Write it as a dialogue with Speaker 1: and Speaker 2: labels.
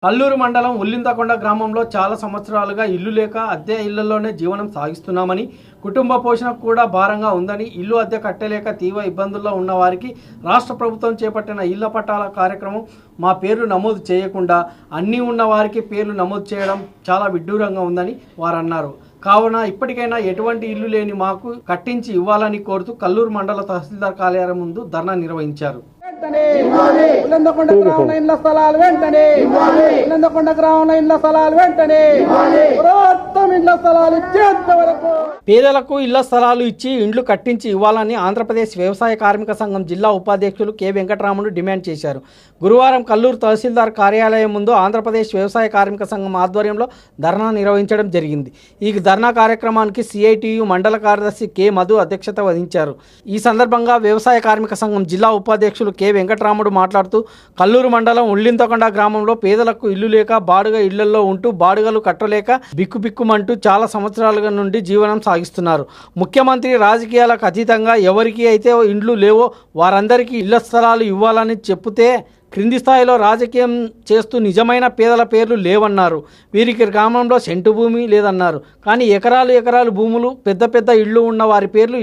Speaker 1: కల్లూరు మండలం ఉల్లింతకొండ గ్రామంలో చాలా సంవత్సరాలుగా ఇల్లు లేక అద్దె ఇళ్లలోనే జీవనం సాగిస్తున్నామని, కుటుంబ పోషణకు కూడా భారంగా ఉందని, ఇల్లు అద్దె కట్టలేక తీవ్ర ఇబ్బందుల్లో ఉన్న వారికి రాష్ట్ర ప్రభుత్వం చేపట్టిన ఇళ్ల పట్టాల కార్యక్రమం మా పేర్లు నమోదు చేయకుండా అన్నీ ఉన్న వారికి పేర్లు నమోదు చేయడం చాలా విడ్డూరంగా ఉందని వారు అన్నారు. కావున ఇప్పటికైనా ఎటువంటి ఇల్లు లేని మాకు కట్టించి ఇవ్వాలని కోరుతూ కల్లూరు మండల తహసీల్దార్ కార్యాలయం ముందు ధర్నా నిర్వహించారు.
Speaker 2: ఉల్లింతకొండ గ్రామంలో ఇండ్ల స్థలాలు వెంటనే ఉల్లింతకొండ గ్రామంలో ఇండ్ల స్థలాలు వెంటనే మొత్తం ఇండ్ల స్థలాలు ఇచ్చేంత వరకు
Speaker 1: పేదలకు ఇళ్ల స్థలాలు ఇచ్చి ఇండ్లు కట్టించి ఇవ్వాలని ఆంధ్రప్రదేశ్ వ్యవసాయ కార్మిక సంఘం జిల్లా ఉపాధ్యక్షులు కె వెంకటరాములు డిమాండ్ చేశారు. గురువారం కల్లూరు తహసీల్దార్ కార్యాలయం ముందు ఆంధ్రప్రదేశ్ వ్యవసాయ కార్మిక సంఘం ఆధ్వర్యంలో ధర్నా నిర్వహించడం జరిగింది. ఈ ధర్నా కార్యక్రమానికి సిఐటియు మండల కార్యదర్శి కె మధు అధ్యక్షత వహించారు. ఈ సందర్భంగా వ్యవసాయ కార్మిక సంఘం జిల్లా ఉపాధ్యక్షులు కె వెంకటరాముడు మాట్లాడుతూ, కల్లూరు మండలం ఉల్లింతకొండ గ్రామంలో పేదలకు ఇల్లు లేక బాడుగ ఇళ్లలో ఉంటూ బాడుగలు కట్టలేక బిక్కుబిక్కుమంటూ చాలా సంవత్సరాల నుండి జీవనం సాగిస్తున్నారు. ముఖ్యమంత్రి రాజకీయాలకు అతీతంగా ఎవరికి అయితే ఇండ్లు లేవో వారందరికీ ఇళ్ల స్థలాలు ఇవ్వాలని చెప్తే క్రింది స్థాయిలో రాజకీయం చేస్తూ నిజమైన పేదల పేర్లు లేవన్నారు. వీరికి గ్రామంలో సెంటు భూమి లేదన్నారు. కానీ ఎకరాలు భూములు పెద్ద పెద్ద ఇళ్ళు ఉన్న వారి పేర్లు